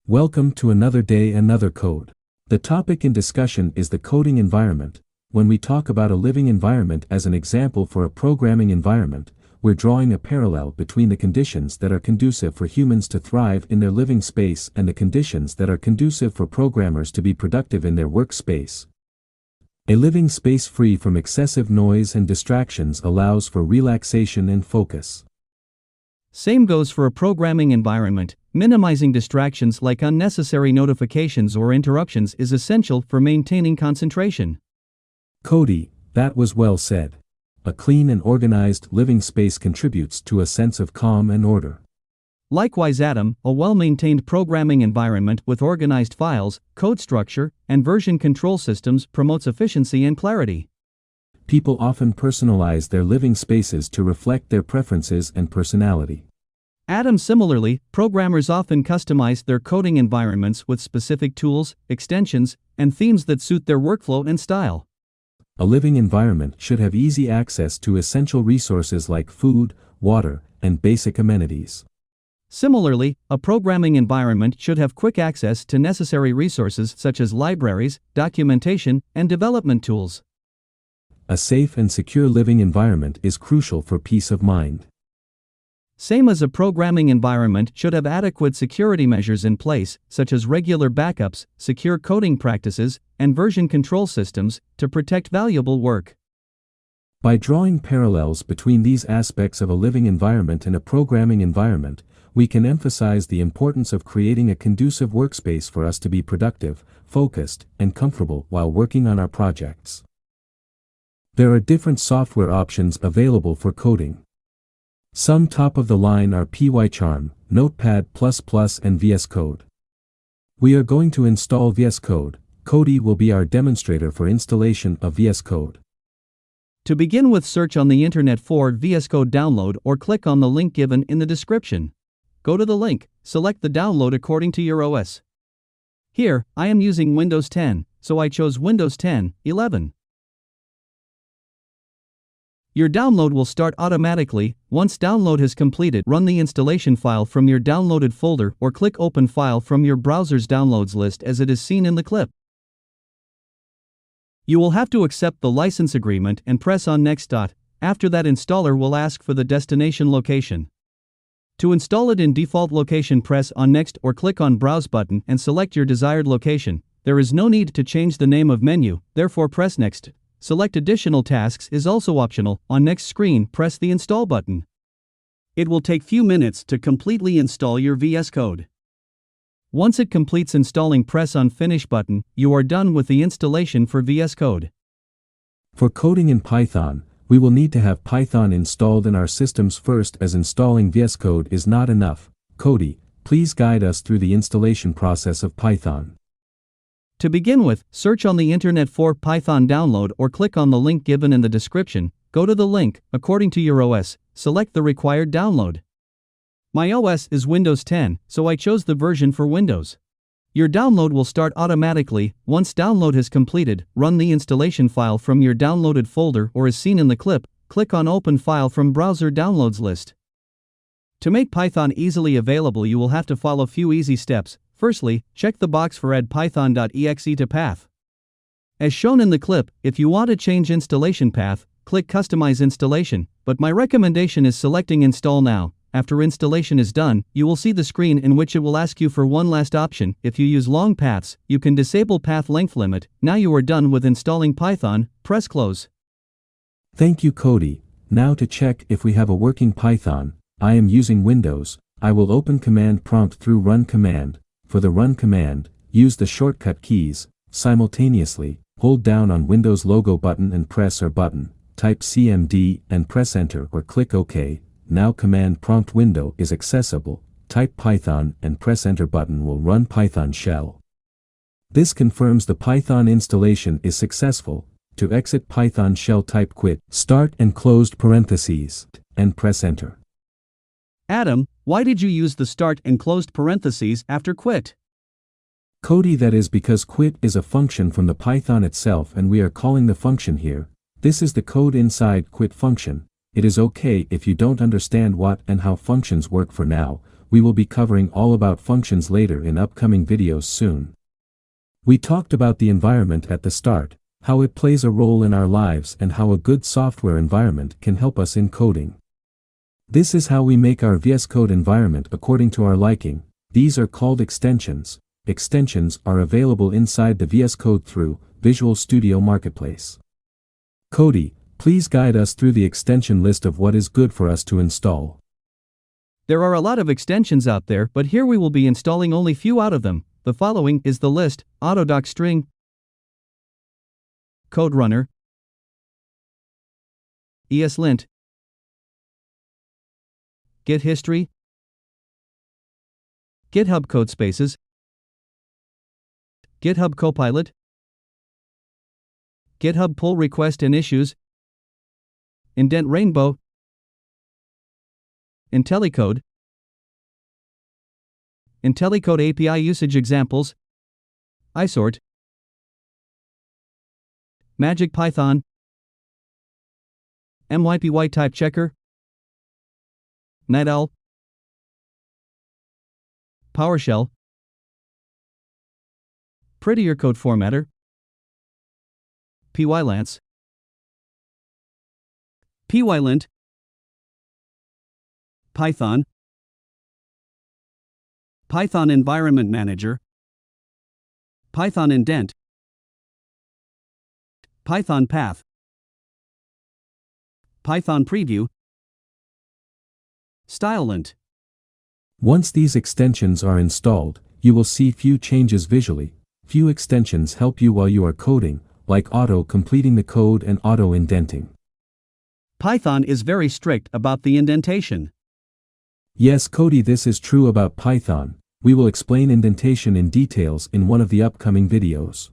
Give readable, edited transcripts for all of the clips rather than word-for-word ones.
Welcome to another day, another code. The topic in discussion is the coding environment. When we talk about a living environment as an example for a programming environment, we're drawing a parallel between the conditions that are conducive for humans to thrive in their living space and the conditions that are conducive for programmers to be productive in their workspace. A living space free from excessive noise and distractions allows for relaxation and focus. Same goes for a programming environment. Minimizing distractions like unnecessary notifications or interruptions is essential for maintaining concentration. Cody, that was well said. A clean and organized living space contributes to a sense of calm and order. Likewise, Adam, a well-maintained programming environment with organized files, code structure, and version control systems promotes efficiency and clarity. People often personalize their living spaces to reflect their preferences and personality. Adam, similarly, programmers often customize their coding environments with specific tools, extensions, and themes that suit their workflow and style. A living environment should have easy access to essential resources like food, water, and basic amenities. Similarly, a programming environment should have quick access to necessary resources such as libraries, documentation, and development tools. A safe and secure living environment is crucial for peace of mind. Same as a programming environment should have adequate security measures in place, such as regular backups, secure coding practices, and version control systems, to protect valuable work. By drawing parallels between these aspects of a living environment and a programming environment, we can emphasize the importance of creating a conducive workspace for us to be productive, focused, and comfortable while working on our projects. There are different software options available for coding. Some top of the line are PyCharm, Notepad++, and VSCode. We are going to install VSCode. Cody will be our demonstrator for installation of VSCode. To begin with, search on the internet for VSCode download or click on the link given in the description. Go to the link, select the download according to your OS. Here, I am using Windows 10, so I chose Windows 10, 11. Your download will start automatically. Once download has completed, run the installation file from your downloaded folder or click Open File from your browser's downloads list as it is seen in the clip. You will have to accept the license agreement and press on Next. After that, installer will ask for the destination location. To install it in default location, press on Next or click on Browse button and select your desired location. There is no need to change the name of menu, therefore press Next. Select additional tasks is also optional. On next screen, press the Install button. It will take few minutes to completely install your VS Code. Once it completes installing, press on Finish button. You are done with the installation for VS Code. For coding in Python, we will need to have Python installed in our systems first, as installing VS Code is not enough. Cody, please guide us through the installation process of Python. To begin with, search on the internet for Python download or click on the link given in the description. Go to the link, according to your OS, select the required download. My OS is Windows 10, so I chose the version for Windows. Your download will start automatically. Once download has completed, run the installation file from your downloaded folder or as seen in the clip, click on Open File from Browser Downloads list. To make Python easily available, you will have to follow few easy steps. Firstly, check the box for add python.exe to path. As shown in the clip, if you want to change installation path, click Customize Installation, but my recommendation is selecting Install Now. After installation is done, you will see the screen in which it will ask you for one last option. If you use long paths, you can disable path length limit. Now you are done with installing Python, press Close. Thank you, Cody. Now to check if we have a working Python, I am using Windows. I will open command prompt through Run command. For the Run command, use the shortcut keys. Simultaneously, hold down on Windows logo button and press R button, type CMD and press Enter or click OK. Now command prompt window is accessible. Type Python and press Enter button will run Python shell. This confirms the Python installation is successful. To exit Python shell, type quit, start and closed parentheses, and press Enter. Adam, why did you use the start and closed parentheses after quit? Cody, that is because quit is a function from the Python itself and we are calling the function here. This is the code inside quit function. It is okay if you don't understand what and how functions work for now. we will be covering all about functions later in upcoming videos soon. We talked about the environment at the start, how it plays a role in our lives and how a good software environment can help us in coding. This is how we make our VSCode environment according to our liking. These are called extensions. Extensions are available inside the VSCode through Visual Studio Marketplace. Cody, please guide us through the extension list of what is good for us to install. There are a lot of extensions out there, but here we will be installing only few out of them. The following is the list: AutoDocString, CodeRunner, ESLint, GitHistory, GitHub Codespaces, GitHub Copilot, GitHub Pull Request and Issues, Indent Rainbow, IntelliCode, IntelliCode API Usage Examples, iSort, Magic Python, MYPY Type Checker, NightOwl, PowerShell, Prettier Code Formatter, PyLance, PyLint, Python, Python Environment Manager, Python Indent, Python Path, Python Preview, StyleLint. Once these extensions are installed, you will see few changes visually. Few extensions help you while you are coding, like auto-completing the code and auto-indenting. Python is very strict about the indentation. Yes, Cody, this is true about Python. We will explain indentation in details in one of the upcoming videos.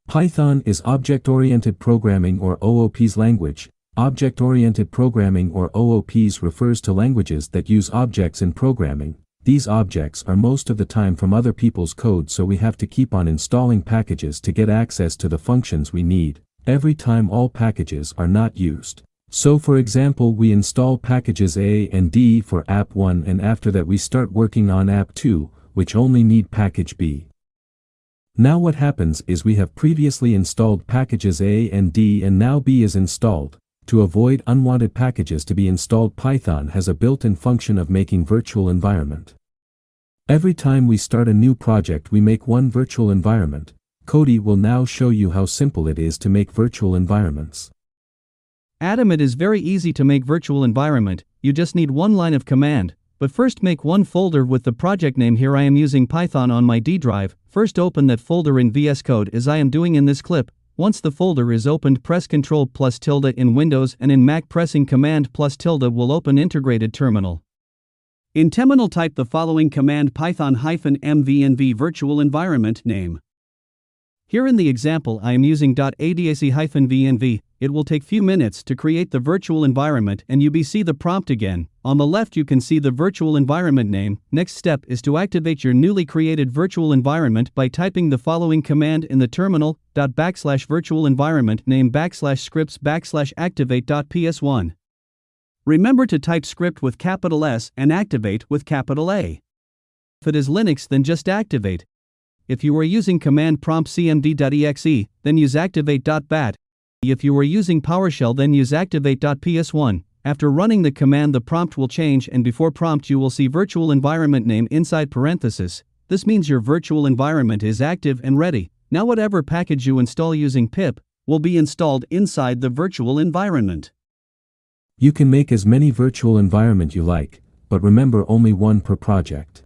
Python is Object-Oriented Programming or OOP's language. Object-Oriented Programming or OOPs refers to languages that use objects in programming. These objects are most of the time from other people's code, so we have to keep on installing packages to get access to the functions we need, every time all packages are not used. So for example, we install packages A and D for app 1 and after that we start working on app 2, which only need package B. Now what happens is we have previously installed packages A and D and now B is installed. To avoid unwanted packages to be installed, Python has a built-in function of making virtual environment. Every time we start a new project we make one virtual environment. Cody will now show you how simple it is to make virtual environments. Adam, it is very easy to make virtual environment. You just need one line of command. But first make one folder with the project name. Here I am using Python on my D drive. First open that folder in VS Code as I am doing in this clip. Once the folder is opened, press Ctrl+tilde in Windows, and in Mac pressing Command+tilde will open integrated terminal. In terminal type the following command: python-mvenv virtual environment name. Here in the example I am using .adac-venv. It will take few minutes to create the virtual environment and you see the prompt again. On the left you can see the virtual environment name. Next step is to activate your newly created virtual environment by typing the following command in the terminal: /virtual environment name /scripts /activate.ps1. Remember to type script with capital S and activate with capital A. If it is Linux, then just activate. If you are using command prompt cmd.exe, then use activate.bat. If you are using PowerShell, then use activate.ps1. After running the command the prompt will change and before prompt you will see virtual environment name inside parenthesis. This means your virtual environment is active and ready. Now whatever package you install using pip will be installed inside the virtual environment. You can make as many virtual environment you like, but remember only one per project.